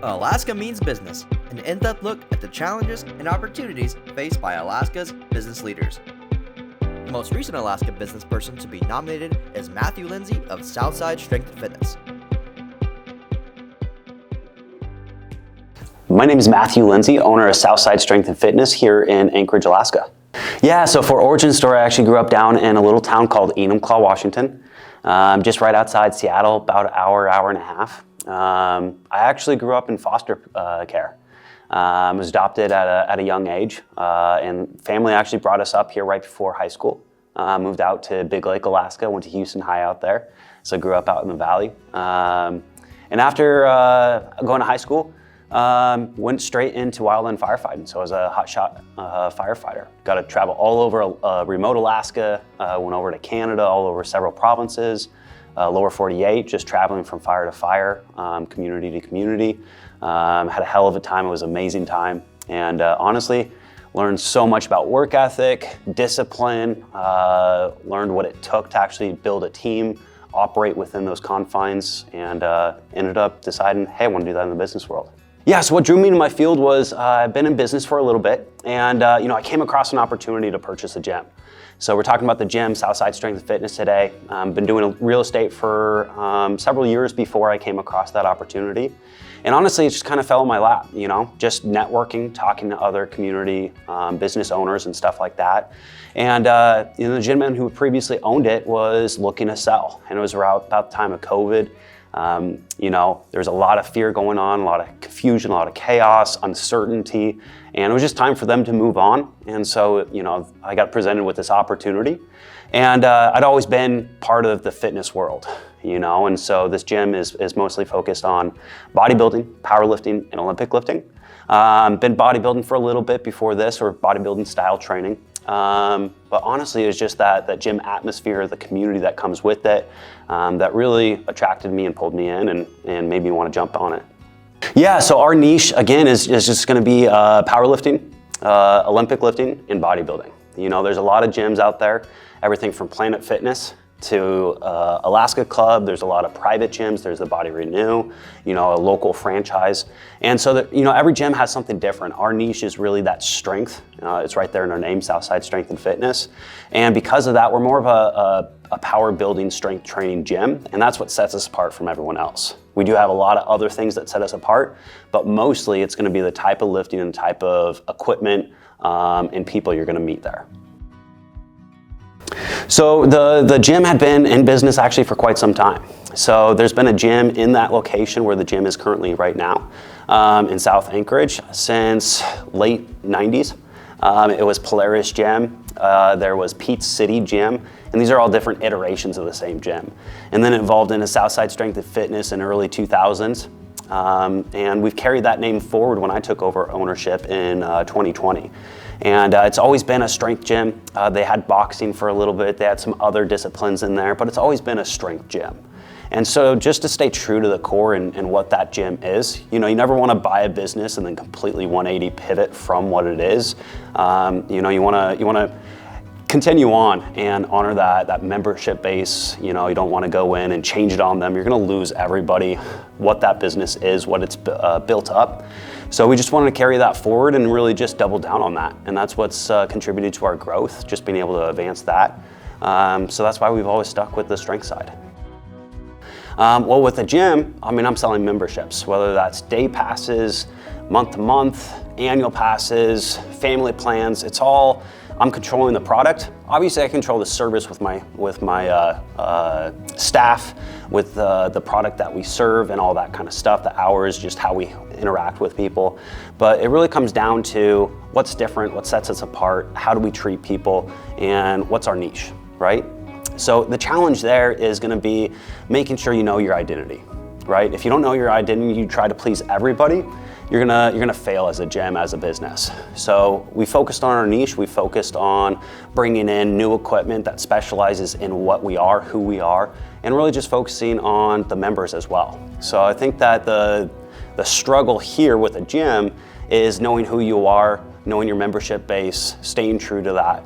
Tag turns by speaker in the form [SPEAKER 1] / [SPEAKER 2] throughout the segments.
[SPEAKER 1] Alaska Means Business, an in-depth look at the challenges and opportunities faced by Alaska's business leaders. The most recent Alaska business person to be nominated is Lindsay of Southside Strength and Fitness.
[SPEAKER 2] My name is Lindsay, owner of Southside Strength and Fitness here in Anchorage, Alaska. Yeah, so for origin story, I actually grew up down in a little town called Enumclaw, Washington, just right outside Seattle, about an hour and a half. I actually grew up in foster care. I was adopted at a young age, and family actually brought us up here right before high school. Moved out to Big Lake, Alaska, went to Houston High out there, so grew up out in the valley. And after going to high school, went straight into wildland firefighting. So I was a hotshot firefighter. Got to travel all over remote Alaska, went over to Canada, all over several provinces, lower 48, just traveling from fire to fire, community to community. Had a hell of a time. It was an amazing time. And honestly, learned so much about work ethic, discipline, learned what it took to actually build a team, operate within those confines, and ended up deciding, hey, I want to do that in the business world. Yeah, so what drew me to my field was I've been in business for a little bit, and I came across an opportunity to purchase a gym. So we're talking about the gym, Southside Strength and Fitness today. Been doing real estate for several years before I came across that opportunity. And honestly, it just kind of fell in my lap, just networking, talking to other community business owners and stuff like that. And the gentleman who previously owned it was looking to sell, and it was around about the time of COVID. There's a lot of fear going on, a lot of confusion, a lot of chaos, uncertainty, and it was just time for them to move on. And so, I got presented with this opportunity, and I'd always been part of the fitness world, and so this gym is mostly focused on bodybuilding, powerlifting, and Olympic lifting. Been bodybuilding for a little bit before this, or bodybuilding style training. But honestly, it was just that gym atmosphere, the community that comes with it, that really attracted me and pulled me in and made me want to jump on it. Yeah, so our niche, again, is just going to be powerlifting, Olympic lifting, and bodybuilding. There's a lot of gyms out there, everything from Planet Fitness to Alaska Club. There's a lot of private gyms. There's the Body Renew, a local franchise. And so that, every gym has something different. Our niche is really that strength. It's right there in our name, Southside Strength and Fitness. And because of that, we're more of a power building strength training gym. And that's what sets us apart from everyone else. We do have a lot of other things that set us apart, but mostly it's going to be the type of lifting and type of equipment and people you're going to meet there. So the gym had been in business actually for quite some time. So there's been a gym in that location where the gym is currently right now in South Anchorage since late 90s. It was Polaris Gym, there was Pete's City Gym, and these are all different iterations of the same gym. And then it evolved into Southside Strength and Fitness in early 2000s. And we've carried that name forward when I took over ownership in 2020. And it's always been a strength gym. They had boxing for a little bit. They had some other disciplines in there, but it's always been a strength gym. And so just to stay true to the core and what that gym is, you never want to buy a business and then completely 180 pivot from what it is. You want to continue on and honor that membership base. You don't want to go in and change it on them. You're going to lose everybody, what that business is, what it's built up. So we just wanted to carry that forward and really just double down on that. And that's what's contributed to our growth, just being able to advance that. So that's why we've always stuck with the strength side. Well, with the gym, I'm selling memberships, whether that's day passes, month to month, annual passes, family plans. It's all, I'm controlling the product. Obviously, I control the service with my staff, with the product that we serve and all that kind of stuff, the hours, just how we interact with people. But it really comes down to what's different, what sets us apart, how do we treat people, and what's our niche, right? So the challenge there is going to be making sure you know your identity, right? If you don't know your identity, you try to please everybody, you're gonna fail as a gym, as a business. So we focused on our niche. We focused on bringing in new equipment that specializes in what we are, who we are, and really just focusing on the members as well. So I think that the struggle here with a gym is knowing who you are, knowing your membership base, staying true to that.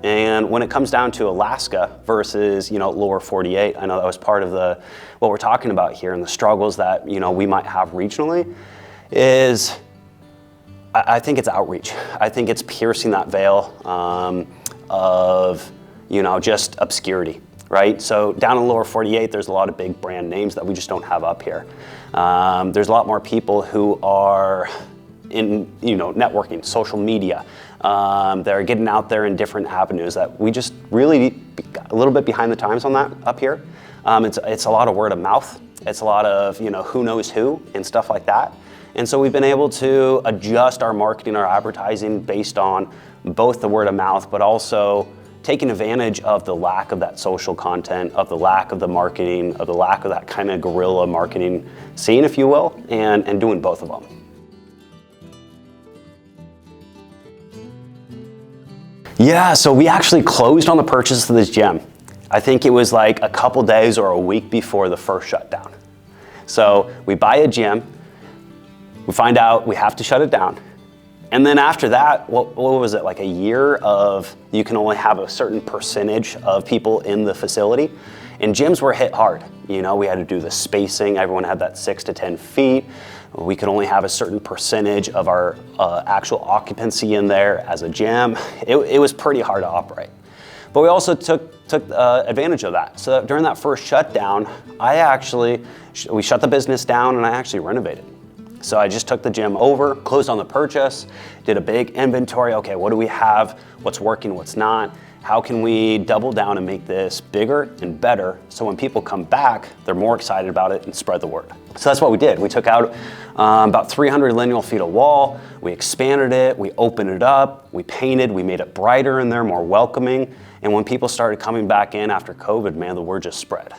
[SPEAKER 2] And when it comes down to Alaska versus, lower 48, I know that was part of what we're talking about here and the struggles that, we might have regionally. is I think it's outreach. I think it's piercing that veil of, just obscurity, right? So down in the lower 48, there's a lot of big brand names that we just don't have up here. There's a lot more people who are in, networking, social media. They're getting out there in different avenues that we just really a little bit behind the times on that up here. It's a lot of word of mouth. It's a lot of, who knows who and stuff like that. And so we've been able to adjust our marketing, our advertising based on both the word of mouth, but also taking advantage of the lack of that social content, of the lack of the marketing, of the lack of that kind of guerrilla marketing scene, if you will, and doing both of them. Yeah, so we actually closed on the purchase of this gym. I think it was like a couple days or a week before the first shutdown. So we buy a gym, we find out we have to shut it down. And then after that, what was it, like a year of you can only have a certain percentage of people in the facility. And gyms were hit hard. We had to do the spacing. Everyone had that 6 to 10 feet. We could only have a certain percentage of our actual occupancy in there as a gym. It was pretty hard to operate. But we also took advantage of that. So during that first shutdown, we shut the business down and I actually renovated. So I just took the gym over, closed on the purchase, did a big inventory. Okay, what do we have? What's working, what's not? How can we double down and make this bigger and better so when people come back, they're more excited about it and spread the word? So that's what we did. We took out about 300 lineal feet of wall, we expanded it, we opened it up, we painted, we made it brighter in there, more welcoming. And when people started coming back in after COVID, man, the word just spread.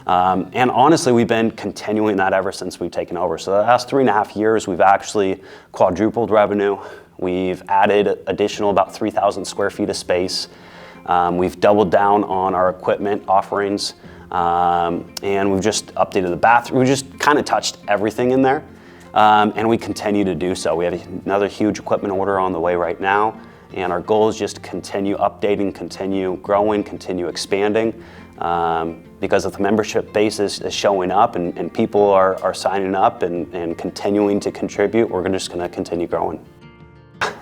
[SPEAKER 2] And honestly, we've been continuing that ever since we've taken over. So the last 3.5 years, we've actually quadrupled revenue. We've added additional about 3,000 square feet of space. We've doubled down on our equipment offerings. And we've just updated the bathroom. We just kind of touched everything in there. And we continue to do so. We have another huge equipment order on the way right now. And our goal is just to continue updating, continue growing, continue expanding. Because if the membership base is showing up and people are signing up and continuing to contribute, we're just going to continue growing.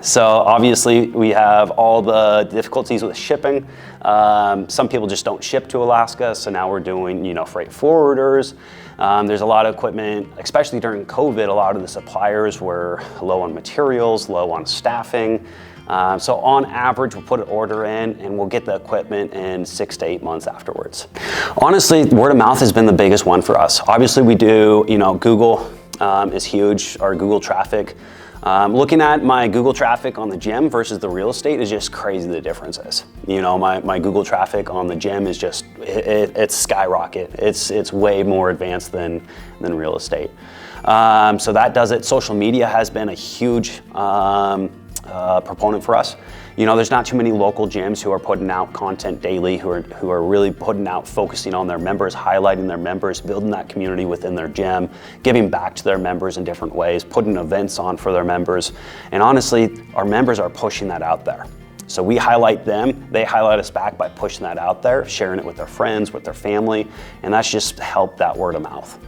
[SPEAKER 2] So obviously we have all the difficulties with shipping. Some people just don't ship to Alaska, so now we're doing freight forwarders. There's a lot of equipment, especially during COVID, a lot of the suppliers were low on materials, low on staffing. So on average, we'll put an order in and we'll get the equipment in 6 to 8 months afterwards. Honestly, word of mouth has been the biggest one for us. Obviously we do, Google is huge, our Google traffic. Looking at my Google traffic on the gym versus the real estate is just crazy the difference is. My Google traffic on the gym is just, it's skyrocket. It's way more advanced than real estate. So that does it. Social media has been a huge proponent for us. There's not too many local gyms who are putting out content daily, who are really putting out, focusing on their members, highlighting their members, building that community within their gym, giving back to their members in different ways, putting events on for their members. And honestly, our members are pushing that out there. So we highlight them, they highlight us back by pushing that out there, sharing it with their friends, with their family, and that's just helped that word of mouth.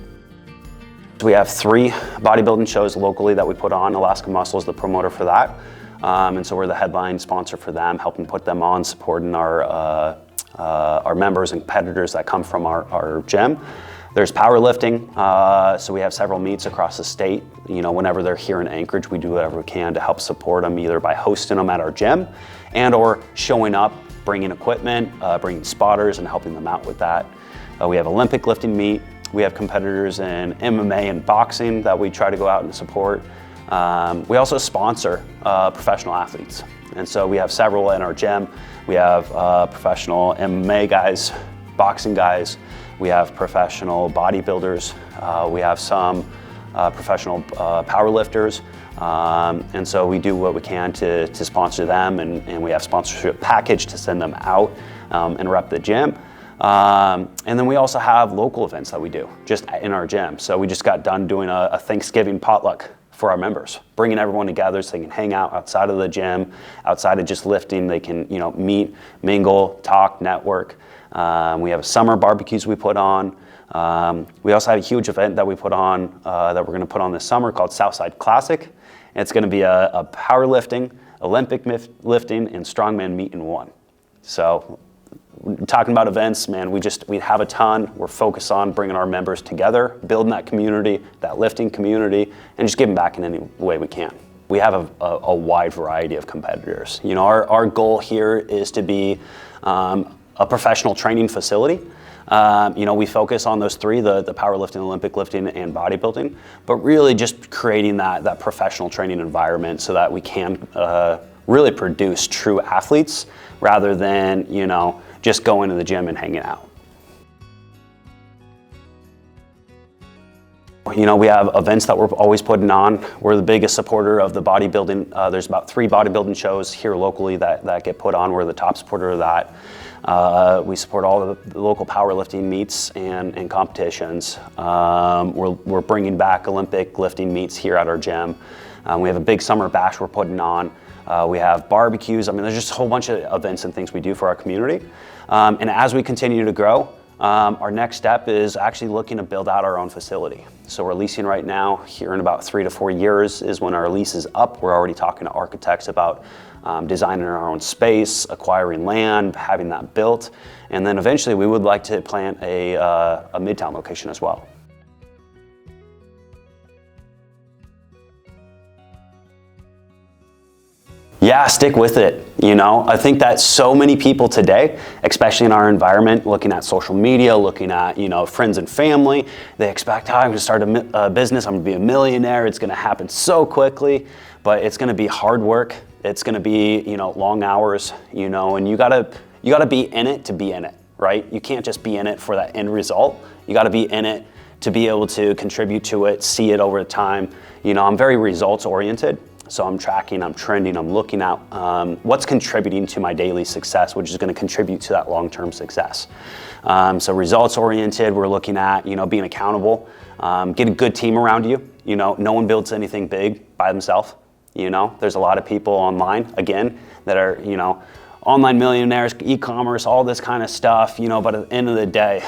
[SPEAKER 2] We have 3 bodybuilding shows locally that we put on. Alaska Muscle is the promoter for that. And so we're the headline sponsor for them, helping put them on, supporting our members and competitors that come from our gym. There's powerlifting, so we have several meets across the state. Whenever they're here in Anchorage, we do whatever we can to help support them, either by hosting them at our gym and or showing up, bringing equipment, bringing spotters and helping them out with that. We have Olympic lifting meet. We have competitors in MMA and boxing that we try to go out and support. We also sponsor professional athletes. And so we have several in our gym. We have professional MMA guys, boxing guys. We have professional bodybuilders. We have some professional powerlifters. And so we do what we can to sponsor them, and we have sponsorship package to send them out and rep the gym. And then we also have local events that we do just in our gym. So we just got done doing a Thanksgiving potluck for our members, bringing everyone together so they can hang out outside of the gym, outside of just lifting. They can, meet, mingle, talk, network. We have summer barbecues we put on. We also have a huge event that we put on, that we're going to put on this summer called Southside Classic. And it's going to be a powerlifting, Olympic lifting, and strongman meet in one. So talking about events, man, we have a ton. We're focused on bringing our members together, building that community, that lifting community, and just giving back in any way we can. We have a wide variety of competitors. You know, our goal here is to be a professional training facility. You know, we focus on those three, the powerlifting, Olympic lifting, and bodybuilding, but really just creating that professional training environment so that we can really produce true athletes rather than, you know, just going to the gym and hanging out. You know, we have events that we're always putting on. We're the biggest supporter of the bodybuilding. There's about 3 bodybuilding shows here locally that get put on. We're the top supporter of that. We support all the local powerlifting meets and competitions. We're bringing back Olympic lifting meets here at our gym. We have a big summer bash we're putting on. We have barbecues. I mean, there's just a whole bunch of events and things we do for our community. And as we continue to grow, our next step is actually looking to build out our own facility. So we're leasing right now. Here in about 3 to 4 years is when our lease is up. We're already talking to architects about designing our own space, acquiring land, having that built. And then eventually we would like to plant a Midtown location as well. Yeah, stick with it. You know, I think that so many people today, especially in our environment, looking at social media, looking at, you know, friends and family, they expect, I'm going to start a business, I'm going to be a millionaire, it's going to happen so quickly, but it's going to be hard work. It's going to be, you know, long hours, you know, and you gotta be in it to be in it, right? You can't just be in it for that end result. You got to be in it to be able to contribute to it, see it over time. You know, I'm very results oriented. So I'm tracking, I'm trending, I'm looking at what's contributing to my daily success, which is going to contribute to that long-term success. So results oriented, we're looking at, you know, being accountable, get a good team around you. You know, no one builds anything big by themselves. You know, there's a lot of people online, again, that are, you know, online millionaires, e-commerce, all this kind of stuff, you know, but at the end of the day,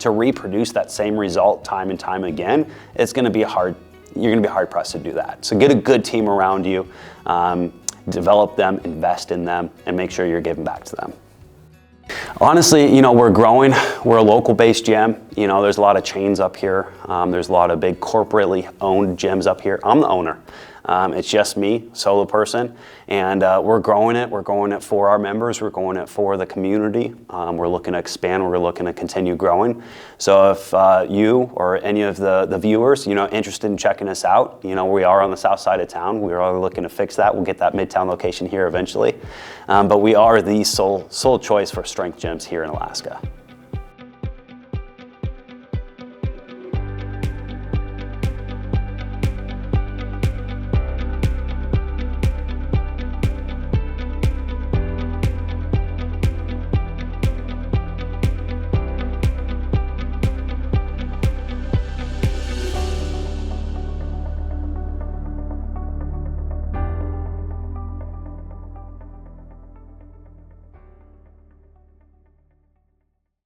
[SPEAKER 2] to reproduce that same result time and time again, it's going to be hard. You're going to be hard pressed to do that. So get a good team around you, develop them, invest in them, and make sure you're giving back to them. Honestly, you know, we're growing. We're a local based gym. You know, there's a lot of chains up here. There's a lot of big corporately owned gyms up here. I'm the owner. It's just me, solo person, and we're growing it. We're growing it for our members. We're growing it for the community. We're looking to expand. We're looking to continue growing. So if you or any of the viewers, you know, interested in checking us out, you know, we are on the south side of town. We are looking to fix that. We'll get that Midtown location here eventually, but we are the sole choice for strength gyms here in Alaska.